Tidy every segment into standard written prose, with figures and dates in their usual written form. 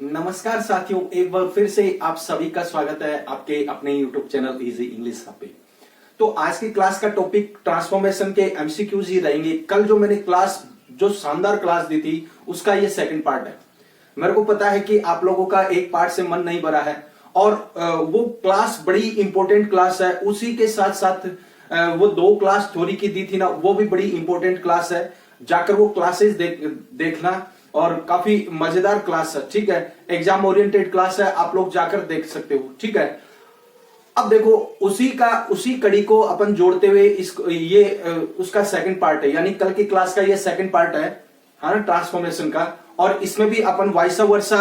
नमस्कार साथियों, एक बार फिर से आप सभी का स्वागत है आपके अपने YouTube चैनल इजी इंग्लिश पे। तो आज की क्लास का टॉपिक ट्रांसफॉर्मेशन के एमसीक्यूज ही रहेंगे। कल जो मैंने जो शानदार क्लास दी थी उसका ये सेकंड पार्ट है। मेरे को पता है कि आप लोगों का एक पार्ट से मन नहीं भरा है और वो क्लास बड़ी इंपॉर्टेंट क्लास है। उसी के साथ साथ वो 2 क्लास थ्योरी की दी थी ना, वो भी बड़ी इंपॉर्टेंट क्लास है। जाकर वो क्लासेस देखना और काफी मजेदार क्लास है, ठीक है। एग्जाम ओरिएंटेड क्लास है, आप लोग जाकर देख सकते हो, ठीक है। अब देखो उसी कड़ी को अपन जोड़ते हुए उसका सेकंड पार्ट है, यानी कल की क्लास का ये सेकंड पार्ट है ना, ट्रांसफॉर्मेशन का। और इसमें भी अपन वाइसा वर्सा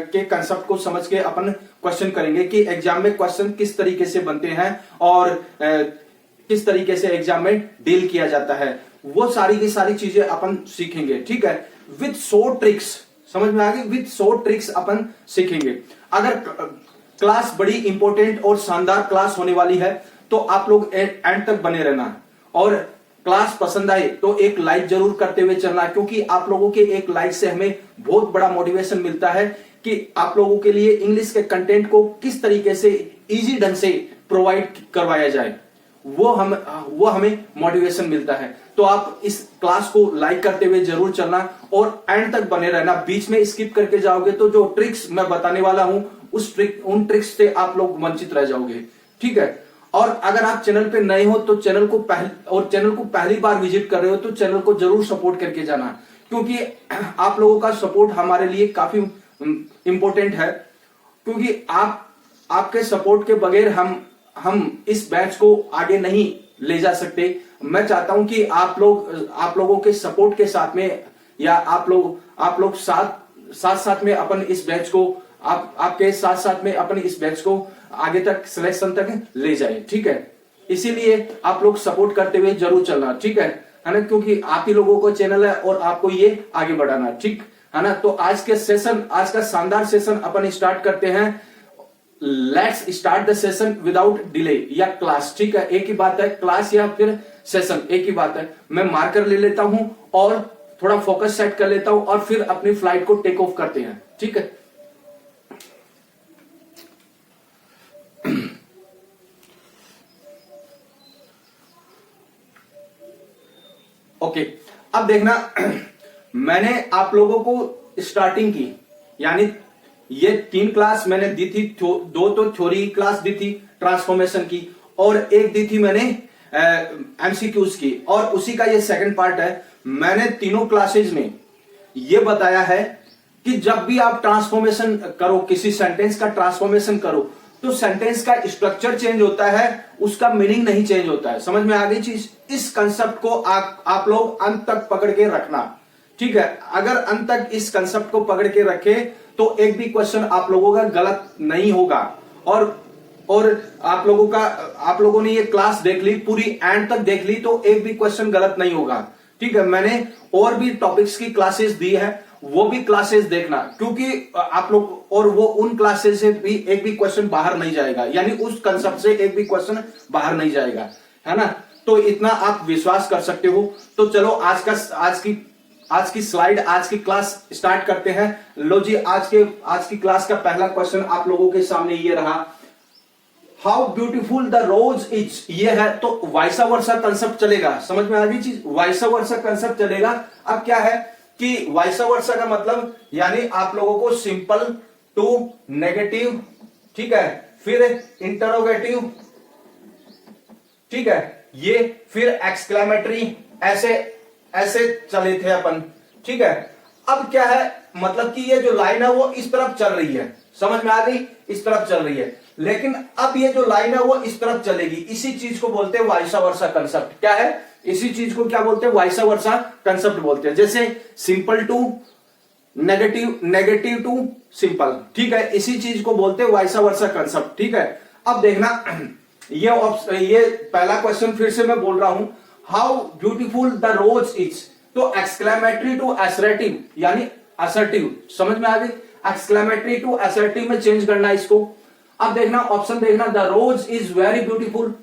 के कंसेप्ट को समझ के अपन क्वेश्चन करेंगे कि एग्जाम में क्वेश्चन किस तरीके से बनते हैं और किस तरीके से एग्जाम में डील किया जाता है। वो सारी की सारी चीजें अपन सीखेंगे, ठीक है। विथ 100 ट्रिक्स, समझ में आ गई, विथ 100 ट्रिक्स अपन सीखेंगे। अगर क्लास बड़ी इंपॉर्टेंट और शानदार क्लास होने वाली है तो आप लोग एंड तक बने रहना। और क्लास पसंद आए तो एक लाइक जरूर करते हुए चलना, क्योंकि आप लोगों के एक लाइक से हमें बहुत बड़ा मोटिवेशन मिलता है कि आप लोगों के लिए इंग्लिश के कंटेंट को किस तरीके से इजी ढंग से प्रोवाइड करवाया जाए, वो हमें मोटिवेशन मिलता है। तो आप इस क्लास को लाइक करते हुए जरूर चलना और एंड तक बने रहना। बीच में स्किप करके जाओगे तो जो ट्रिक्स मैं बताने वाला हूं उन ट्रिक्स से आप लोग वंचित रह जाओगे, ठीक है। और अगर आप चैनल पे नए हो तो चैनल को पहली बार विजिट कर रहे हो तो चैनल को जरूर सपोर्ट करके जाना, क्योंकि आप लोगों का सपोर्ट हमारे लिए काफी इंपॉर्टेंट है। क्योंकि आपके सपोर्ट के बगैर हम इस बैच को आगे नहीं ले जा सकते। मैं चाहता हूं कि आप लोगों के सपोर्ट के साथ में, या आप लोग साथ में अपन इस बैच को आपके साथ में अपन इस बैच को आगे तक सिलेक्शन तक ले जाए, ठीक है। इसीलिए आप लोग सपोर्ट करते हुए जरूर चलना, ठीक है ना, क्योंकि आप ही लोगों को चैनल है और आपको ये आगे बढ़ाना, ठीक है ना। तो आज का शानदार सेशन अपन स्टार्ट करते हैं। Let's start the session without delay, या क्लास, ठीक है। एक ही बात है, क्लास या फिर सेशन, एक ही बात है। मैं मार्कर ले लेता हूं और थोड़ा फोकस सेट कर लेता हूं और फिर अपनी फ्लाइट को टेक ऑफ करते हैं, ठीक है। ओके, अब देखना, मैंने आप लोगों को स्टार्टिंग की, यानी ये 3 क्लास मैंने दी थी। 2 तो थ्योरी क्लास दी थी ट्रांसफॉर्मेशन की और एक दी थी मैंने एमसीक्यूज की, और उसी का ये सेकंड पार्ट है। मैंने तीनों क्लासेज में ये बताया है कि जब भी आप ट्रांसफॉर्मेशन करो, किसी सेंटेंस का ट्रांसफॉर्मेशन करो, तो सेंटेंस का स्ट्रक्चर चेंज होता है, उसका मीनिंग नहीं चेंज होता है। समझ में आ गई चीज? इस कंसेप्ट को आप लोग अंत तक पकड़ के रखना, ठीक है। अगर अंत तक इस कंसेप्ट को पकड़ के रखे तो एक भी क्वेश्चन आप लोगों का गलत नहीं होगा। और आप लोगों ने ये क्लास देख ली, पूरी एंड तक देख ली, तो एक भी क्वेश्चन गलत नहीं होगा, ठीक है। मैंने और भी टॉपिक्स की क्लासेस दी है, वो भी क्लासेस देखना, क्योंकि आप लोग, और वो उन क्लासेस से भी एक भी क्वेश्चन बाहर नहीं जाएगा, यानी उस कंसेप्ट से एक भी क्वेश्चन बाहर नहीं जाएगा, है ना। तो इतना आप विश्वास कर सकते हो। तो चलो आज की स्लाइड, आज की क्लास स्टार्ट करते हैं। लो जी, आज की क्लास का पहला क्वेश्चन आप लोगों के सामने ये रहा, how beautiful the rose is. ये है तो वाइसा वर्सा कंसेप्ट चलेगा, समझ में आ गई चीज, वाइसा वर्सा कंसेप्ट चलेगा। अब क्या है कि वाइसा वर्सा का मतलब, यानी आप लोगों को सिंपल टू नेगेटिव, ठीक है, फिर इंटरोगेटिव, ठीक है, ये फिर एक्सक्लेमेटरी, ऐसे चले थे अपन, ठीक है। अब क्या है, मतलब कि ये जो लाइन है वो इस तरफ चल रही है, समझ में आ गई, इस तरफ चल रही है। लेकिन अब ये जो लाइन है वो इस तरफ चलेगी। इसी चीज को बोलते हैं वाइसा वर्सा कंसेप्ट। क्या है, इसी चीज को क्या बोलते हैं, वाइसा वर्सा कंसेप्ट बोलते हैं। जैसे simple to negative, negative to simple, ठीक है, इसी चीज को बोलते हैं वाइसा वर्सा कंसेप्ट, ठीक है। अब देखना, ये पहला क्वेश्चन फिर से मैं बोल रहा हूं, how beautiful the rose is. तो एक्सक्लेमेटरी टू असर्टिव, यानी असर्टिव, समझ में आ गई, एक्सक्लेमेटरी टू असर्टिव में चेंज करना इसको। अब देखना, ऑप्शन देखना, the rose is very beautiful,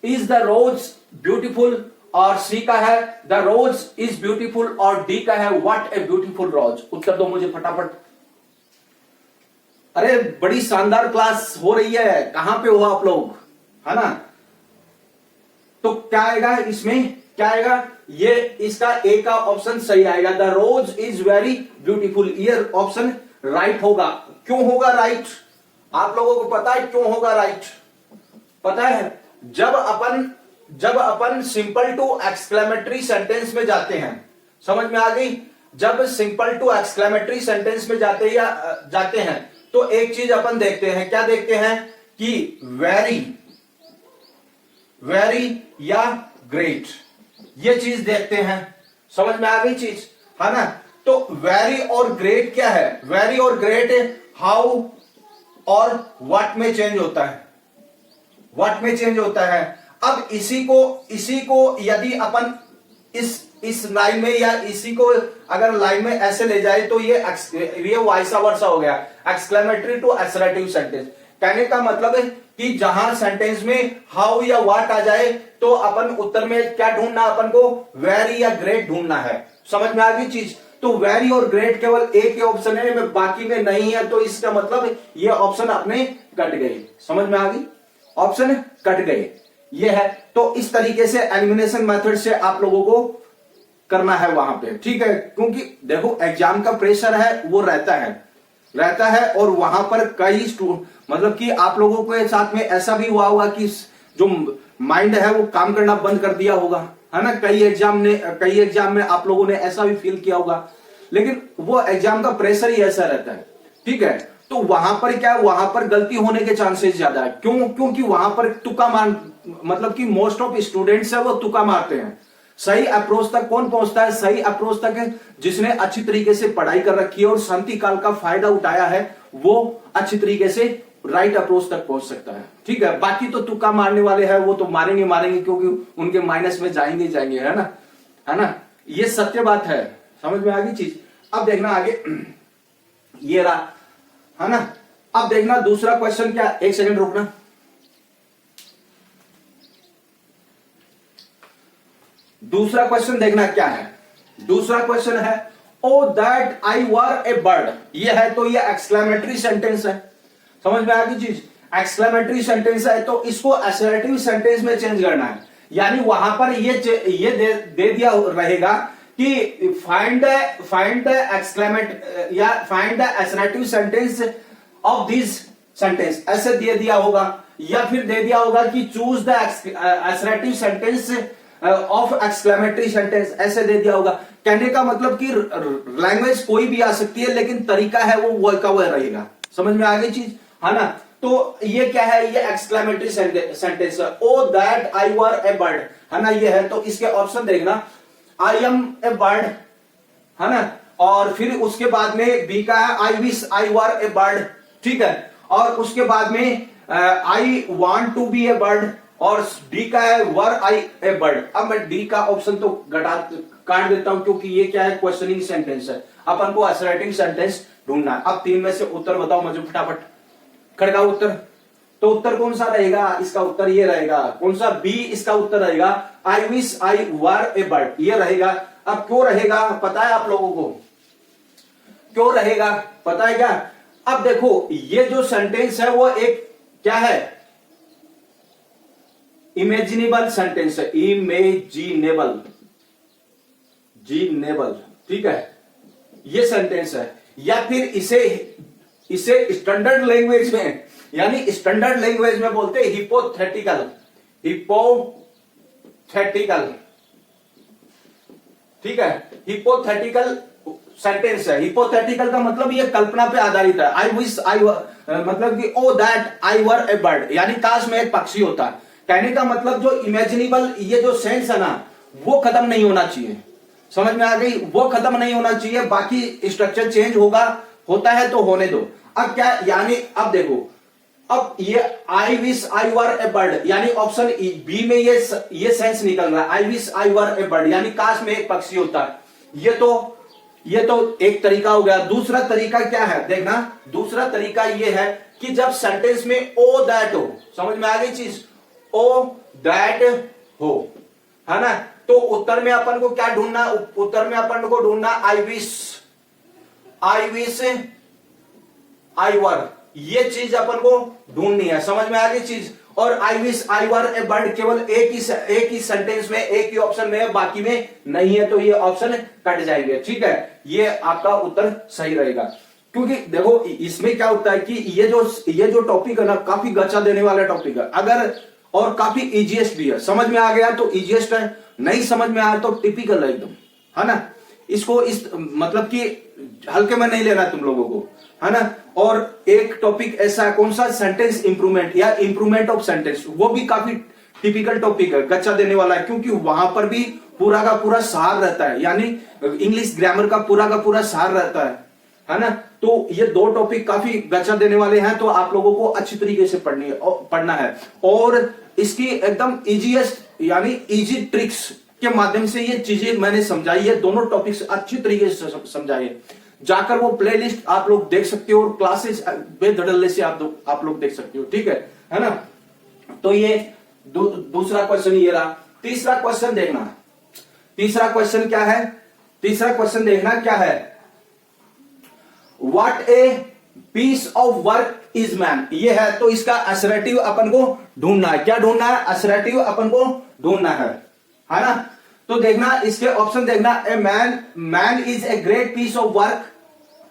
is the rose beautiful, और सी का है द रोज इज ब्यूटीफुल, और डी का है व्हाट ए ब्यूटीफुल रोज। उत्तर दो मुझे फटाफट। अरे बड़ी शानदार क्लास हो रही है, कहां पे हो आप लोग, है ना। तो क्या आएगा इसमें, क्या आएगा, ये इसका ए का ऑप्शन सही आएगा। The rose is very beautiful, ये ऑप्शन राइट होगा। क्यों होगा राइट, आप लोगों को पता है क्यों होगा राइट, पता है। जब अपन सिंपल टू एक्सक्लेमेटरी सेंटेंस में जाते हैं, समझ में आ गई, जब सिंपल टू एक्सक्लेमेटरी सेंटेंस में जाते हैं तो एक चीज अपन देखते हैं, क्या देखते हैं कि वेरी या ग्रेट, ये चीज देखते हैं, समझ में आ गई चीज, है ना। तो वेरी और ग्रेट क्या है, वेरी और ग्रेट हाउ और व्हाट में चेंज होता है, व्हाट में चेंज होता है। अब इसी को यदि अपन इस लाइन में या इसी को अगर लाइन में ऐसे ले जाए तो ये वाइसा वर्सा हो गया, एक्सक्लेमेटरी टू असर्टिव सेंटेंस। कहने का मतलब है कि जहां सेंटेंस में हाउ या व्हाट आ जाए तो अपन उत्तर में क्या ढूंढना, अपन को वेरी या ग्रेट ढूंढना है, समझ में आ गई चीज। तो वेरी और ग्रेट केवल एक ही ऑप्शन है, में बाकी में नहीं है, तो इसका मतलब ये ऑप्शन अपने कट गए, समझ में आ गई, ऑप्शन कट गए, ये है। तो इस तरीके से एलिमिनेशन मेथड से आप लोगों को करना है वहां पे, ठीक है। क्योंकि देखो एग्जाम का प्रेशर है वो रहता है और वहां पर कई मतलब कि आप लोगों के साथ में ऐसा भी हुआ होगा कि जो माइंड है वो काम करना बंद कर दिया होगा, है ना। कई एग्जाम में आप लोगों ने ऐसा भी फील किया होगा, लेकिन वो एग्जाम का प्रेशर ही ऐसा रहता है, ठीक है। तो वहां पर क्या, वहां पर गलती होने के चांसेस ज्यादा है। क्योंकि वहां पर तुक्का मार, मतलब कि मोस्ट ऑफ स्टूडेंट्स है वो तुक्का मारते हैं। सही अप्रोच तक कौन पहुंचता है, सही अप्रोच तक जिसने अच्छी तरीके से पढ़ाई कर रखी है और शांति काल का फायदा उठाया है, वो अच्छी तरीके से राइट अप्रोच तक पहुंच सकता है, ठीक है। बाकी तो तुक्का मारने वाले हैं वो तो मारेंगे क्योंकि उनके माइनस में जाएंगे, है ना। ये सत्य बात है, समझ में आ गई चीज। अब देखना आगे, ये रहा, है ना। अब देखना दूसरा क्वेश्चन क्या, एक सेकंड रुकना। दूसरा क्वेश्चन देखना क्या है, दूसरा क्वेश्चन है ओ that I were A bird, ये है तो ये एक्सक्लेमेटरी सेंटेंस है, समझ में आ गई चीज। एक्सक्लेमेटरी सेंटेंस है तो इसको असर्टिव सेंटेंस में चेंज करना है, यानी वहां पर ये दे दिया रहेगा कि फाइंड एक्सक्लेमेट या find the assertive sentence of this sentence, ऐसे दे दिया होगा, या फिर दे दिया होगा कि choose the assertive sentence of exclamatory sentence, ऐसे दे दिया होगा। कहने का मतलब कि लैंग्वेज कोई भी आ सकती है लेकिन तरीका है वो का वो रहेगा, समझ में आ गई चीज, है ना। तो ये क्या है, ये एक्सक्लेमेटरी सेंटेंस है। ओ that I were A bird, है ना, ये है। तो इसके ऑप्शन देखना, आई एम ए बर्ड, है ना, और फिर उसके बाद में बी का है I wish I were A bird, ठीक है। और उसके बाद में I want to be a bird, और डी का है वर आई ए बर्ड। अब मैं डी का ऑप्शन तो काट देता हूं क्योंकि ये क्या है, क्वेश्चनिंग सेंटेंस है, अपन को असर्टिव सेंटेंस ढूंढना है। अब तीन में से उत्तर बताओ मुझे फटाफट, खड़का उत्तर। तो उत्तर कौन सा रहेगा, इसका उत्तर ये रहेगा, कौन सा, बी इसका उत्तर रहेगा, I wish I were A bird, ये रहेगा। अब क्यों रहेगा पता है आप लोगों को, क्यों रहेगा पता है क्या। अब देखो ये जो सेंटेंस है वो एक क्या है, इमेजिनेबल सेंटेंस है, इमेजिनेबल, ठीक है, ये सेंटेंस है। या फिर इसे स्टैंडर्ड लैंग्वेज में, यानी स्टैंडर्ड लैंग्वेज में बोलते हैं हिपोथेटिकल, ठीक है, हिपोथेटिकल सेंटेंस है। हिपोथेटिकल का मतलब ये कल्पना पे आधारित है। आई विश आई मतलब कि ओ that I were A bird, यानी काश में एक पक्षी होता है। कहने का मतलब जो इमेजिनेबल ये जो सेंस है ना वो खत्म नहीं होना चाहिए, समझ में आ गई, वो खत्म नहीं होना चाहिए। बाकी स्ट्रक्चर चेंज होता है तो होने दो। अब क्या, यानी अब देखो, अब ये I wish I were A bird, यानी ऑप्शन बी में ये सेंस निकल रहा है, I wish I were A bird, यानी काश में एक पक्षी होता है। ये तो एक तरीका हो गया। दूसरा तरीका क्या है देखना, दूसरा तरीका ये है कि जब सेंटेंस में ओ दैट हो, समझ में आ गई चीज, ओ दैट हो, है ना। तो उत्तर में अपन को क्या ढूंढना, उत्तर में अपन को ढूंढना आई विश आई वर, ये चीज अपन को ढूंढनी है, समझ में आ गई चीज। और I wish I were A bird केवल एक ही सेंटेंस में, एक ही ऑप्शन में है, बाकी में नहीं है, तो ये ऑप्शन कट जाएंगे, ठीक है। ये आपका उत्तर सही रहेगा, क्योंकि देखो इसमें क्या होता है कि ये जो टॉपिक है ना, काफी गचा देने वाला टॉपिक है, अगर और काफी इजीएस्ट भी है। समझ में आ गया तो इजीएस्ट है, नहीं समझ में आया तो टिपिकल है एकदम, है ना। इसको इस मतलब कि हल्के में नहीं लेना तुम लोगों को, है ना। और एक टॉपिक ऐसा है, कौन सा, सेंटेंस इंप्रूवमेंट या इंप्रूवमेंट ऑफ सेंटेंस, वो भी काफी टिपिकल टॉपिक है, गच्चा देने वाला है, क्योंकि वहां पर भी पूरा का पूरा सार रहता है, यानी इंग्लिश ग्रामर का पूरा सार रहता है ना। तो ये दो टॉपिक काफी गच्चा देने वाले हैं, तो आप लोगों को अच्छी तरीके से पढ़ना है। और इसकी एकदम इजीएस्ट यानी इजी ट्रिक्स के माध्यम से ये चीजें मैंने समझाई है, दोनों टॉपिक्स अच्छी तरीके से समझाई है। जाकर वो प्लेलिस्ट आप लोग देख सकते हो और क्लासेस बेधड़ल्ले से आप लोग देख सकते हो, ठीक है ना। तो ये दूसरा क्वेश्चन ये रहा। तीसरा क्वेश्चन देखना, तीसरा क्वेश्चन क्या है, तीसरा क्वेश्चन देखना क्या है, what a piece of work is man, ये है। तो इसका असरेटिव अपन को ढूंढना है, क्या ढूंढना है, असरेटिव अपन को ढूंढना है ना। तो देखना इसके ऑप्शन देखना, a man is a great piece of work,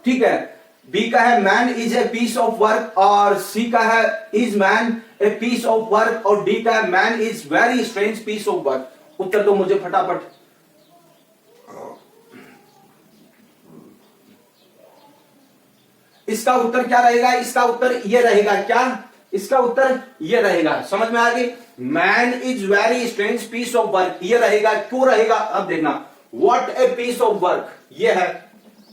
ठीक है। बी का है man is a piece of work, और सी का है is man a piece of work, और डी का है man is very strange piece of work. उत्तर दो मुझे फटाफट। इसका उत्तर क्या रहेगा, इसका उत्तर ये रहेगा, क्या, इसका उत्तर ये रहेगा, समझ में आ गई। Man is very strange piece of work, ये रहेगा, क्यों रहेगा, अब देखना। What a piece of work, ये है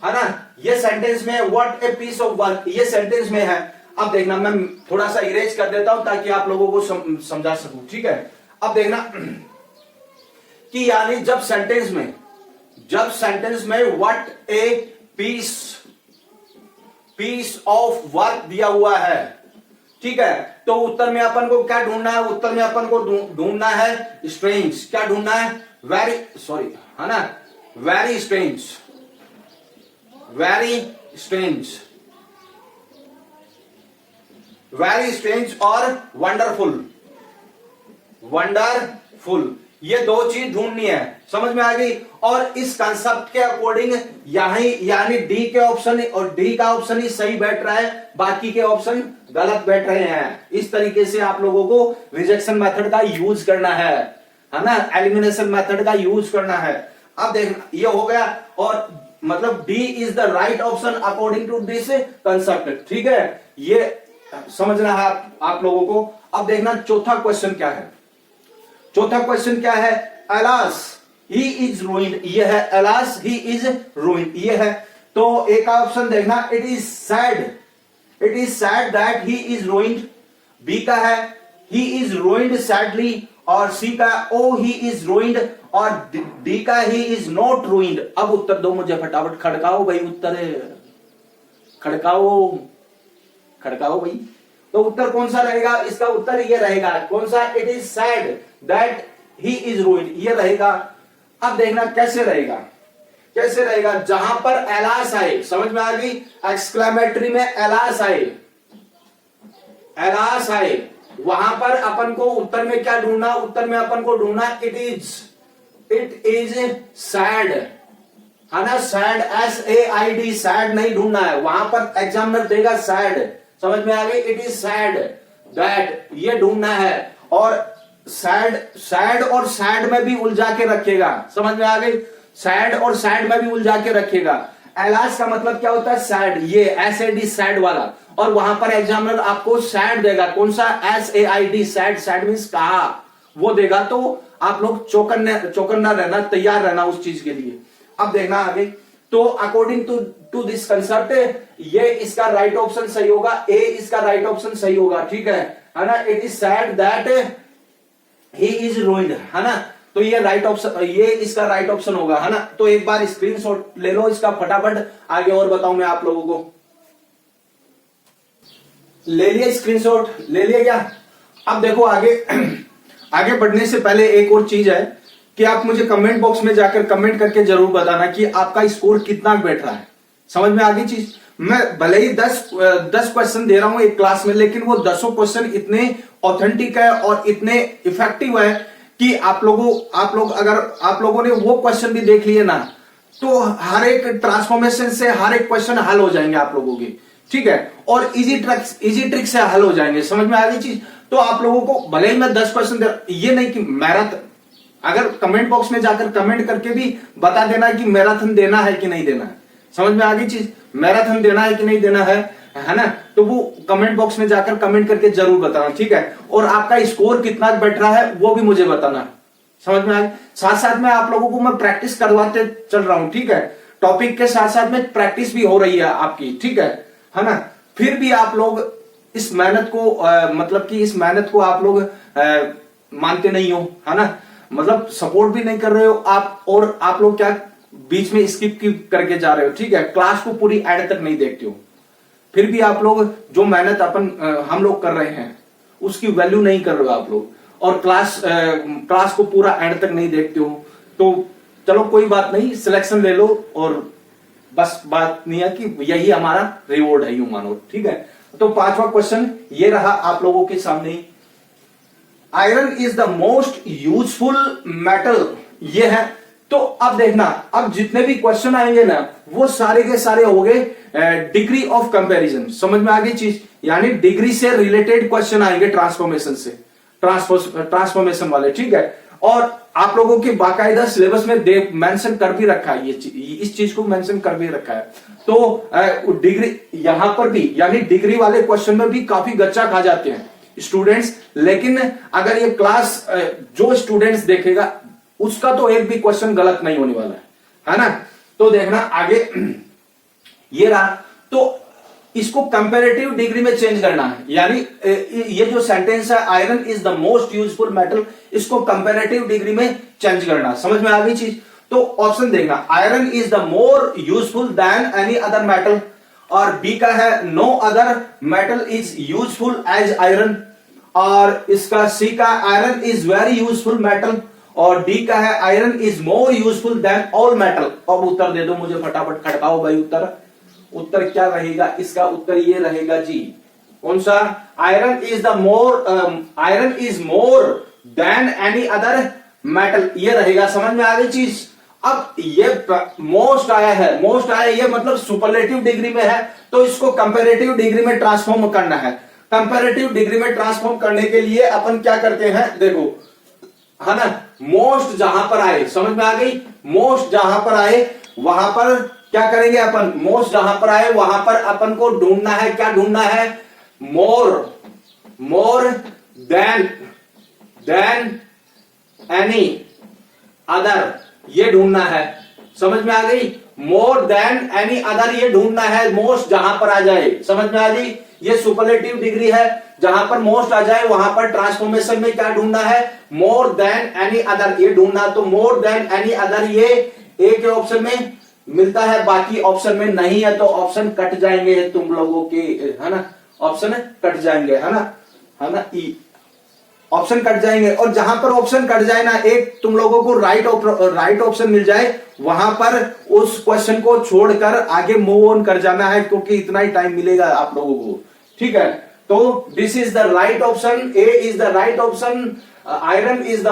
ना, ये सेंटेंस में, what a piece of work ये सेंटेंस में है। अब देखना, मैं थोड़ा सा इरेज कर देता हूं ताकि आप लोगों को समझा सकूं, ठीक है। अब देखना कि यानी जब सेंटेंस में what a piece of work दिया हुआ है, ठीक है, तो उत्तर में अपन को क्या ढूंढना है, उत्तर में अपन को ढूंढना है स्ट्रेंज, क्या ढूंढना है, है ना, वेरी स्ट्रेंज और वंडरफुल, ये दो चीज ढूंढनी है, समझ में आ गई। और इस कंसेप्ट के अकॉर्डिंग यानी डी के ऑप्शन और डी का ऑप्शन ही सही बैठ रहा है, बाकी के ऑप्शन गलत बैठ रहे हैं। इस तरीके से आप लोगों को रिजेक्शन मेथड का यूज करना है ना, एलिमिनेशन मेथड का यूज करना है। अब देखना ये हो गया, और मतलब D is the right option according to this concept, ठीक है, ये समझना है आप लोगों को। अब देखना चौथा क्वेश्चन क्या है, चौथा क्वेश्चन क्या है, अलास ही इज रूइंड, ये है, अलास ही इज रूइंड ये है। तो एक ऑप्शन देखना, it is said that he is ruined, B का है ही इज रूइंड सैडली, और सी का ओ ही इज रूइंड, और डी का ही इज नॉट रूइंड। अब उत्तर दो मुझे फटाफट, खड़काओ भाई उत्तर, खड़काओ भाई। तो उत्तर कौन सा रहेगा, इसका उत्तर ये रहेगा, कौन सा, it is said that he is ruined, ये रहेगा। अब देखना कैसे रहेगा, जहां पर एलास आए, समझ में आ गई, एक्सक्लेमेटरी में एलास आए, वहां पर अपन को उत्तर में क्या ढूंढना, उत्तर में अपन को ढूंढना इट इज सैड, है ना, सैड, SAID, सैड नहीं ढूंढना है, वहां पर एग्जामिनर देगा सैड, समझ में आ गई, इट इज सैड दैट ये ढूंढना है। और सैड और सैड में भी उलझा के रखेगा, समझ में आ गई, सैड और सैड में भी उलझा के रखेगा। एलास का मतलब क्या होता है, सैड, ये SAD सैड वाला, और वहां पर एग्जामिनर आपको सैड देगा, कौन सा, SAID सैड मींस कहा, वो देगा। तो आप लोग चौकन्ना रहना, तैयार रहना उस चीज के लिए। अब देखना आगे, तो अकॉर्डिंग टू दिस कंसेप्ट ये इसका राइट ऑप्शन सही होगा, ए इसका राइट ऑप्शन सही होगा, ठीक है ना। It is said that he is ruined, है ना, तो ये राइट ऑप्शन, ये इसका राइट ऑप्शन होगा, है ना। तो एक बार स्क्रीनशॉट ले लो इसका फटाफट, आगे और बताऊं मैं आप लोगों को। ले लिया स्क्रीनशॉट, ले लिया क्या। अब देखो आगे बढ़ने से पहले एक और चीज है कि आप मुझे कमेंट बॉक्स में जाकर कमेंट करके जरूर बताना कि आपका स्कोर कितना बैठ रहा है, समझ में आ गई चीज। मैं भले ही 10 क्वेश्चन दे रहा हूं एक क्लास में, लेकिन वो 10 क्वेश्चन इतने ऑथेंटिक है और इतने इफेक्टिव है कि आप लोगों ने वो क्वेश्चन भी देख लिए ना, तो हर एक ट्रांसफॉर्मेशन से हर एक क्वेश्चन हल हो जाएंगे आप लोगों के, ठीक है, और इजी ट्रिक से हल हो जाएंगे। समझ में आ गई चीज? तो आप लोगों को भले ही मैं 10 क्वेश्चन दे, ये नहीं कि मैराथन, अगर कमेंट बॉक्स में जाकर कमेंट करके भी बता देना कि मैराथन देना है कि नहीं देना है। समझ में आ गई चीज? मैराथन देना है कि नहीं देना है ना? तो वो कमेंट बॉक्स में जाकर कमेंट करके जरूर बताना, ठीक है। और आपका स्कोर कितना बैठ रहा है वो भी मुझे बताना। समझ में आ गई? साथ साथ में आप लोगों को मैं प्रैक्टिस करवाते चल रहा हूं, ठीक है। टॉपिक के साथ साथ में प्रैक्टिस भी हो रही है आपकी, ठीक है ना? फिर भी आप लोग इस मेहनत को मतलब कि इस मेहनत को आप लोग मानते नहीं हो, है ना? मतलब सपोर्ट भी नहीं कर रहे हो आप, और आप लोग क्या बीच में स्किप करके जा रहे हो, ठीक है। क्लास को पूरी एंड तक नहीं देखते हो, फिर भी आप लोग जो मेहनत हम लोग कर रहे हैं उसकी वैल्यू नहीं कर रहे हो आप लोग, और क्लास को पूरा एंड तक नहीं देखते हो। तो चलो कोई बात नहीं, सिलेक्शन ले लो, और बस बात नहीं है कि यही हमारा रिवॉर्ड है, यूं मानो, ठीक है। तो 5वां क्वेश्चन ये रहा आप लोगों के सामने। Iron is the most useful metal, ये है। तो अब देखना, अब जितने भी क्वेश्चन आएंगे ना वो सारे के सारे हो गए डिग्री ऑफ कंपैरिजन। समझ में आ गई चीज? यानी डिग्री से रिलेटेड क्वेश्चन आएंगे ट्रांसफॉर्मेशन से, ट्रांसफॉर्मेशन वाले, ठीक है। और आप लोगों के बाकायदा सिलेबस में मेंशन कर भी रखा है, इस चीज को मेंशन कर भी रखा है। तो डिग्री यहां पर भी, यानी डिग्री वाले क्वेश्चन में भी काफी गच्चा खा जाते हैं स्टूडेंट्स, लेकिन अगर ये क्लास जो स्टूडेंट्स देखेगा उसका तो एक भी क्वेश्चन गलत नहीं होने वाला है ना? तो देखना आगे ये रहा। तो इसको कंपैरेटिव डिग्री में चेंज करना है, यानी ये जो सेंटेंस है iron is the most useful metal, इसको कंपैरेटिव डिग्री में चेंज करना। समझ में आ गई चीज? तो ऑप्शन देखना, iron is the more useful than any other metal, और बी का है no other metal is useful as iron, और इसका सी का iron is very useful metal, और डी का है iron is more useful than all metal. अब उत्तर दे दो मुझे फटाफट, खड़काओ भाई उत्तर क्या रहेगा? इसका उत्तर ये रहेगा जी, कौन सा? Iron is more than any other metal, ये रहेगा। समझ में आ गई चीज? अब ये मोस्ट आया ये मतलब सुपरलेटिव डिग्री में है, तो इसको कंपैरेटिव डिग्री में ट्रांसफॉर्म करना है। कंपैरेटिव डिग्री में ट्रांसफॉर्म करने के लिए अपन क्या करते हैं, देखो, है ना, मोस्ट जहां पर आए, समझ में आ गई? मोस्ट जहां पर आए वहां पर क्या करेंगे अपन? मोस्ट जहां पर आए वहां पर अपन को ढूंढना है, क्या ढूंढना है? मोर देन एनी अदर, ये ढूंढना है। समझ में आ गई? मोर देन एनी अदर ये ढूंढना है, मोस्ट जहां पर आ जाए। समझ में आ गई? ये सुपरलेटिव डिग्री है, जहां पर मोस्ट आ जाए वहां पर ट्रांसफॉर्मेशन में क्या ढूंढना है? मोर देन एनी अदर, ये ढूंढना। तो मोर देन एनी अदर ये एक के ऑप्शन में मिलता है, बाकी ऑप्शन में नहीं है, तो ऑप्शन कट जाएंगे तुम लोगों के, है ना? ऑप्शन कट जाएंगे, है ना? ई ऑप्शन कट जाएंगे, और जहां पर ऑप्शन कट जाए ना, एक तुम लोगों को राइट ऑप्शन मिल जाए, वहां पर उस क्वेश्चन को छोड़कर आगे मूव ऑन कर जाना है, क्योंकि इतना ही टाइम मिलेगा आप लोगों को, ठीक है। तो this is the right option, A is the right option. Iron is the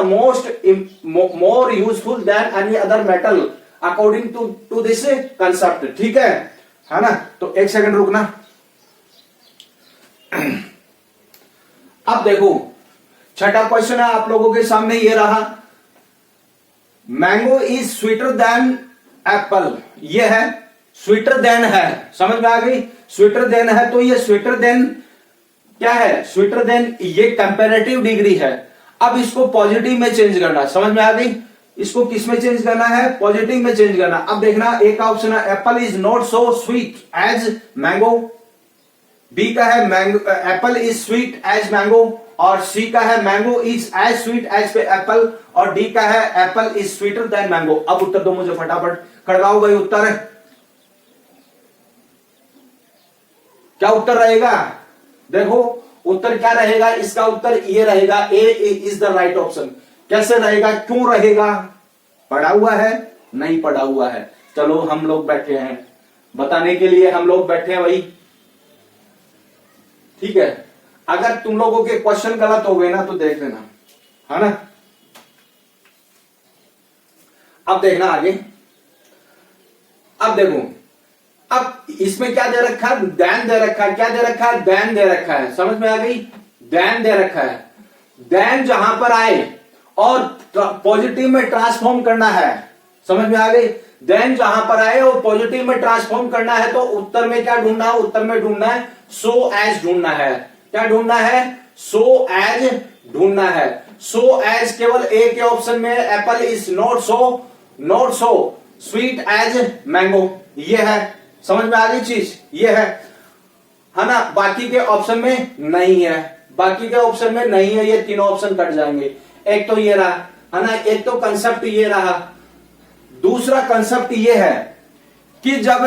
more useful than any other metal according to this concept, ठीक है ना? तो एक सेकंड रुकना। अब देखो छठा क्वेश्चन है आप लोगों के सामने, ये रहा। Mango is sweeter then Apple, ये है स्वीटर देन है। समझ में आ गई? स्वीटर देन है, तो ये स्वीटर देन क्या है? स्वीटर देन ये कंपैरेटिव डिग्री है। अब इसको पॉजिटिव में चेंज करना। समझ में आ गई? इसको किस में चेंज करना है? पॉजिटिव में चेंज करना। अब देखना, एक का ऑप्शन है apple is not so sweet as mango, B का है apple is sweet as mango, और सी का है mango is as sweet as apple, और डी का है apple is sweeter than mango. अब उत्तर दो मुझे फटाफट, खड़काओ भाई उत्तर। क्या उत्तर रहेगा? देखो उत्तर क्या रहेगा, इसका उत्तर ये रहेगा, ए इज द राइट ऑप्शन। कैसे रहेगा, क्यों रहेगा? पढ़ा हुआ है? नहीं पढ़ा हुआ है। चलो हम लोग बैठे हैं, बताने के लिए हम लोग बैठे हैं भाई, ठीक है। अगर तुम लोगों के क्वेश्चन गलत हो गए ना तो देख लेना, है ना। अब देखना आगे, अब देखो, अब इसमें क्या दे रखा है, देन दे रखा है, क्या दे रखा है, देन दे रखा है, समझ में आ गई, देन दे रखा है। देन जहां पर आए और पॉजिटिव में ट्रांसफॉर्म करना है, समझ में आ गई, देन जहां पर आए और पॉजिटिव में ट्रांसफॉर्म करना है तो उत्तर में क्या ढूंढना है, उत्तर में ढूंढना है सो एज ढूंढना है, क्या ढूंढना है, सो एज ढूंढना है। सो एज केवल ए के ऑप्शन में apple is not so sweet as mango, ये है, समझ में आ गई चीज, ये है ना। बाकी के ऑप्शन में नहीं है, बाकी के ऑप्शन में नहीं है, ये तीनों ऑप्शन कट जाएंगे। एक तो ये रहा, है ना, एक तो कंसेप्ट ये रहा। दूसरा कंसेप्ट ये है कि जब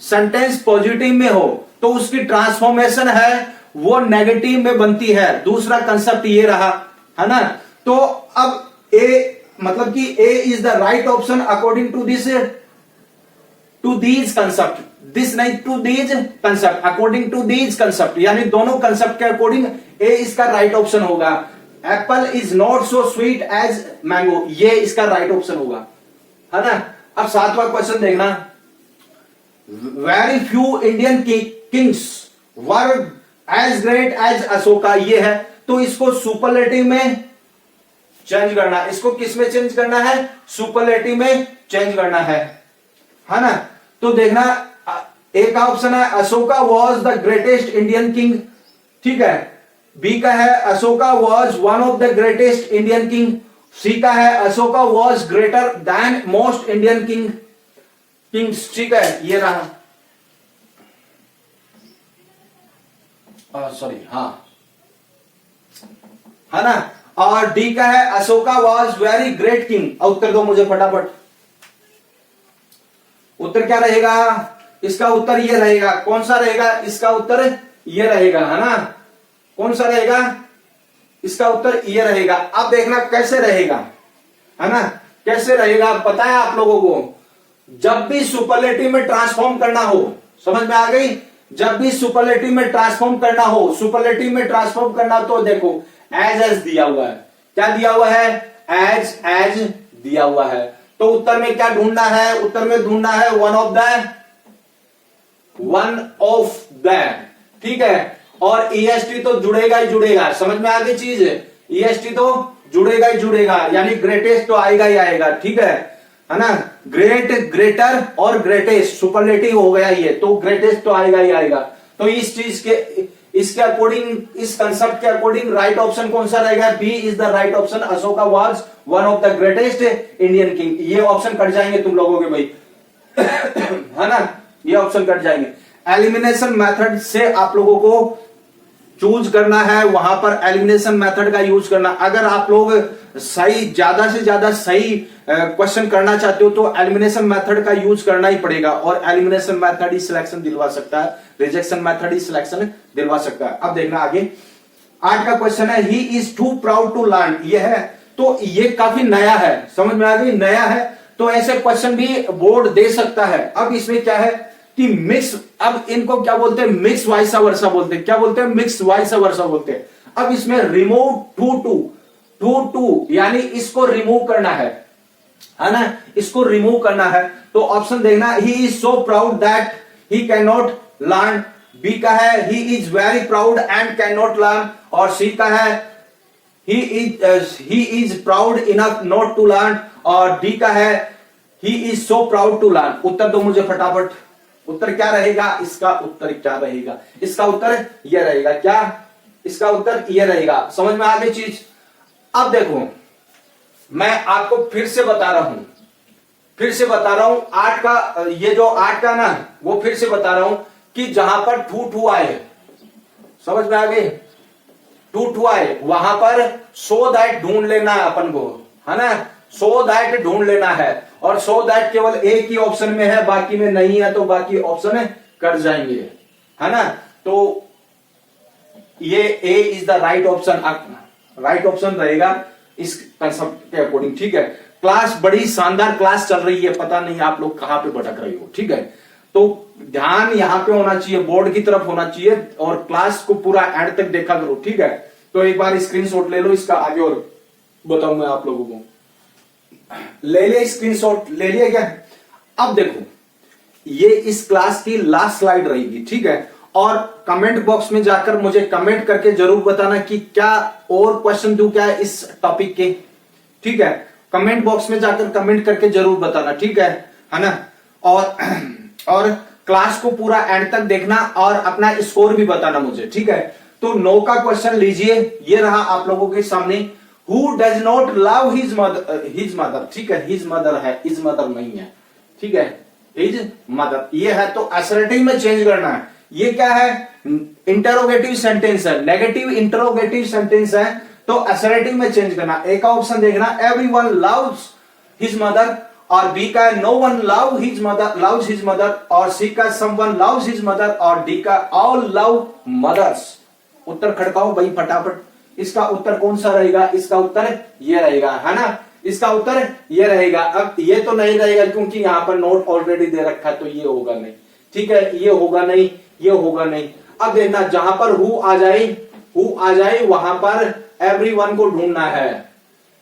सेंटेंस पॉजिटिव में हो तो उसकी ट्रांसफॉर्मेशन है वो नेगेटिव में बनती है। दूसरा कंसेप्ट ये रहा, है ना। तो अब ए मतलब कि A is the right option according to these concept, this नहीं, to these concept, according to these concept, यानी दोनों कंसेप्ट के अकॉर्डिंग ए इसका राइट ऑप्शन होगा। Apple is not so sweet as mango, ये इसका राइट ऑप्शन होगा, है ना। अब 7वां क्वेश्चन देखना, very few Indian kings were as great as Ashoka, ये है, तो इसको सुपरलेटिव में चेंज करना, इसको किस में चेंज करना है, सुपरलेटिव में चेंज करना है ना। तो देखना, एक का ऑप्शन है Ashoka was the greatest Indian king, ठीक है। बी का है Ashoka was one of the greatest Indian king. C का है Ashoka was greater than most Indian kings, ठीक है, ये रहा, सॉरी, हाँ, है ना। और डी का है Ashoka was very great king. उत्तर दो मुझे फटाफट, उत्तर क्या रहेगा, इसका उत्तर ये रहेगा, कौन सा रहेगा, इसका उत्तर ये रहेगा, है ना। कौन सा रहेगा, इसका उत्तर ये रहेगा। अब देखना कैसे रहेगा, है ना, कैसे रहेगा, पता है आप लोगों को, जब भी सुपरलेटिव में ट्रांसफॉर्म करना हो, समझ में आ गई, जब भी सुपरलेटिव में ट्रांसफॉर्म करना हो, सुपरलेटिव में ट्रांसफॉर्म करना, तो देखो एज दिया हुआ है, क्या दिया हुआ है, एज दिया हुआ है। तो उत्तर में क्या ढूंढना है, उत्तर में ढूंढना है वन ऑफ द, ठीक है। और ईएसटी तो जुड़ेगा ही जुड़ेगा, समझ में आ गई चीज, ईएसटी तो जुड़ेगा ही जुड़ेगा, यानी ग्रेटेस्ट तो आएगा ही आएगा, ठीक है ना। ग्रेट, ग्रेटर और ग्रेटेस्ट सुपरलेटिव हो गया ये, तो ग्रेटेस्ट तो आएगा ही आएगा। तो इस चीज के, इसके अकॉर्डिंग, इस कंसेप्ट के अकॉर्डिंग राइट ऑप्शन कौन सा रहेगा, B is the right option, Ashoka was one of the greatest Indian king. ये ऑप्शन कट जाएंगे तुम लोगों के भाई, है ना, ये ऑप्शन कट जाएंगे। एलिमिनेशन मेथड से आप लोगों को चूज करना है, वहां पर एलिमिनेशन मेथड का यूज करना। अगर आप लोग सही, ज्यादा से ज्यादा सही क्वेश्चन करना चाहते हो तो एलिमिनेशन मेथड का यूज करना ही पड़ेगा, और एलिमिनेशन मेथड ही सिलेक्शन दिलवा सकता है, रिजेक्शन मेथड ही सिलेक्शन दिलवा सकता है। अब देखना आगे, 8 का क्वेश्चन है, he is too proud to learn, ये है, तो ये काफी नया है, समझ में आ गई, नया है, तो ऐसे क्वेश्चन भी बोर्ड दे सकता है। अब इसमें क्या है कि मिक्स, अब इनको क्या बोलते हैं, मिक्स वाइस वर्सा बोलते हैं, क्या बोलते हैं, मिक्स वाइस वर्सा बोलते हैं। अब इसमें रिमूव टू यानी इसको रिमूव करना है ना, इसको रिमूव करना है। तो ऑप्शन देखना, he is so proud that he can not learn, B का है he is very proud and can not learn, और सी का है he is proud enough not to learn, और डी का है he is so proud to learn. उत्तर दो मुझे फटाफट, उत्तर क्या रहेगा, इसका उत्तर क्या रहेगा, इसका उत्तर यह रहेगा, क्या, इसका उत्तर यह रहेगा। समझ में आ गई चीज। अब देखो, मैं आपको फिर से बता रहा हूं, 8 का, ये जो 8 का ना, वो फिर से बता रहा हूं कि जहां पर टू आए, समझ में आ गई, टू आए, वहां पर सो दैट ढूंढ लेना है अपन को, है ना, सो दैट ढूंढ लेना है, और सो दैट केवल एक ही ऑप्शन में है, बाकी में नहीं है, तो बाकी ऑप्शन कट जाएंगे, है ना। तो ये A is the right option, right option रहेगा इस कंसेप्ट के अकॉर्डिंग, ठीक है। क्लास बड़ी शानदार क्लास चल रही है, पता नहीं आप लोग कहां पे भटक रहे हो, ठीक है। तो तो ध्यान यहाँ पे होना चाहिए, बोर्ड की तरफ होना चाहिए, और क्लास को पूरा एंड तक देखा करो, ठीक है। तो एक बार स्क्रीनशॉट ले लो इसका, आगे और बताऊंगा आप लोगों को। ले लिया स्क्रीनशॉट, ले लिया क्या? अब देखो ये इस क्लास की लास्ट स्लाइड रहेगी, ठीक है। और कमेंट बॉक्स में जाकर मुझे कमेंट करके जरूर बताना कि क्या और क्वेश्चन दूं क्या इस टॉपिक के, ठीक है। कमेंट बॉक्स में जाकर कमेंट करके जरूर बताना, ठीक है ना। और क्लास को पूरा एंड तक देखना और अपना स्कोर भी बताना मुझे, ठीक है। तो 9 का क्वेश्चन लीजिए, ये रहा आप लोगों के सामने। Who does not love his mother, ठीक है, हिज मदर है, हिज मदर नहीं है, ठीक है, हिज मदर ये है। तो असर्टिव में चेंज करना है। ये क्या है? इंटरोगेटिव सेंटेंस है, नेगेटिव इंटरोगेटिव सेंटेंस है, तो असर्टिव में चेंज करना। ए का ऑप्शन देखना, एवरीवन लव्स हिज मदर, और बी का no one loves his mother, और सी का समवन लव्स हिज मदर, और डी का ऑल लव मदर्स। उत्तर खड़काओ भाई फटाफट। इसका उत्तर कौन सा रहेगा? इसका उत्तर ये रहेगा, है ना। इसका उत्तर ये रहेगा। अब ये तो नहीं रहेगा क्योंकि यहां पर नोट ऑलरेडी दे रखा है, तो ये होगा नहीं, ठीक है, ये होगा नहीं, ये होगा नहीं। अब देखना जहां पर हु आ जाए वहां पर एवरीवन को ढूंढना है,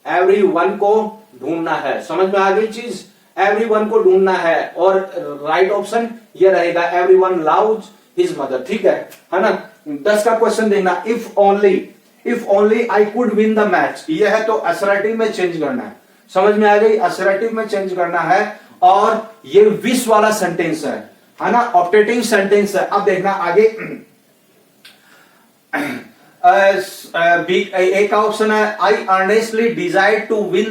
एवरीवन को ढूंढना है। समझ में आ गई चीज? एवरीवन को ढूंढना है, और राइट ऑप्शन ये रहेगा, एवरीवन लव्स हिज मदर, ठीक है ना। 10 का क्वेश्चन देखना, if only I could win the match, ये है तो असर्टिव में चेंज करना है। समझ में आ गई? असर्टिव में चेंज करना है, और ये विश वाला सेंटेंस है ना, ऑप्टेटिव सेंटेंस है। अब देखना आगे, एक का ऑप्शन है, I earnestly desire to win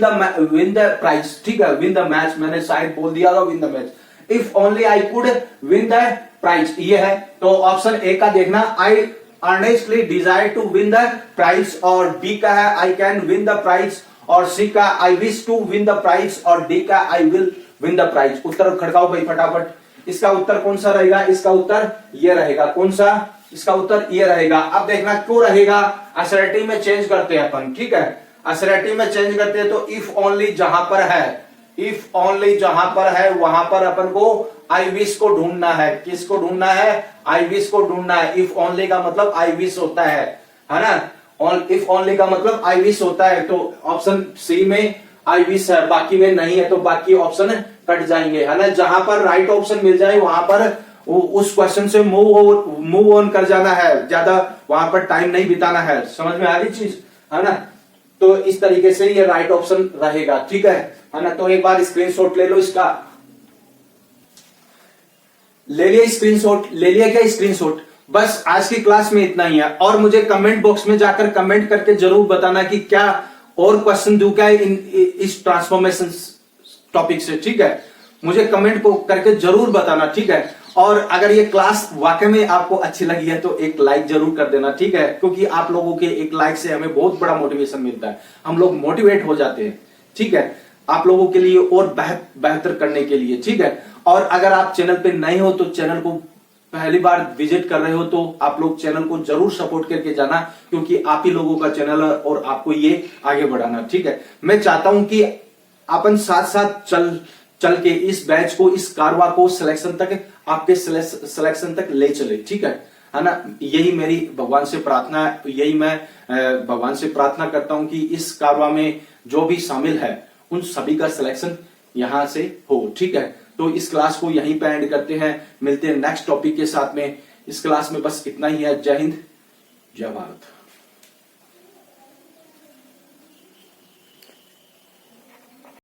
the prize, ठीक है, विन द मैच, मैंने शायद बोल दिया था win the match. If only I could win the prize, ये है। तो ऑप्शन ए का देखना, I earnestly desire to win the prize, और बी का है I can win the prize, और सी का I wish to win the prize, और डी का I will win the prize. उत्तर खड़काओ भाई फटाफट। इसका उत्तर कौन सा रहेगा? इसका उत्तर ये रहेगा। कौन सा? इसका उत्तर ये रहेगा। अब देखना क्यों रहेगा, असर्टिव में चेंज करते हैं अपन, ठीक है। असर्टिव में चेंज करते हैं तो इफ ओनली जहां पर है, इफ ओनली जहां पर है वहां पर अपन को आई विश को ढूंढना है। किसको ढूंढना है? आई विश को ढूंढना है। इफ ओनली का मतलब आई विश होता है ना। इफ ओनली का मतलब आई विश होता है, तो ऑप्शन सी में आई विश है, बाकी में नहीं है, तो बाकी ऑप्शन कट जाएंगे, है ना। जहां पर राइट ऑप्शन मिल जाए वहां पर उस क्वेश्चन से मूव ऑन कर जाना है, ज्यादा वहां पर टाइम नहीं बिताना है। समझ में आ रही चीज, है ना। तो इस तरीके से ये राइट ऑप्शन रहेगा, ठीक है ना। तो एक बार स्क्रीनशॉट ले लो इसका। ले लिया स्क्रीनशॉट? ले लिया क्या स्क्रीनशॉट? बस आज की क्लास में इतना ही है, और मुझे कमेंट बॉक्स में जाकर कमेंट करके जरूर बताना कि क्या और क्वेश्चन दूं क्या इस ट्रांसफॉर्मेशन टॉपिक से, ठीक है। मुझे कमेंट को करके जरूर बताना, ठीक है। और अगर ये क्लास वाकई में आपको अच्छी लगी है तो एक लाइक जरूर कर देना, ठीक है, क्योंकि आप लोगों के एक लाइक से हमें बहुत बड़ा मोटिवेशन मिलता है, हम लोग मोटिवेट हो जाते हैं, ठीक है, आप लोगों के लिए और बेहतर करने के लिए, ठीक है। और अगर आप चैनल पे नए हो तो चैनल को पहली बार विजिट कर रहे हो तो आप लोग चैनल को जरूर सपोर्ट करके जाना, क्योंकि आप ही लोगों का चैनल है और आपको ये आगे बढ़ाना, ठीक है। मैं चाहता हूं कि अपन साथ साथ चल के इस बैच को, इस कारवा को सिलेक्शन तक, आपके सिलेक्शन तक ले चले, ठीक है ना। यही मेरी भगवान से प्रार्थना है, यही मैं भगवान से प्रार्थना करता हूं कि इस कारवा में जो भी शामिल है उन सभी का सिलेक्शन यहां से हो, ठीक है। तो इस क्लास को यहीं पे एंड करते हैं, मिलते हैं नेक्स्ट टॉपिक के साथ में। इस क्लास में बस इतना ही है। जय हिंद, जय भारत।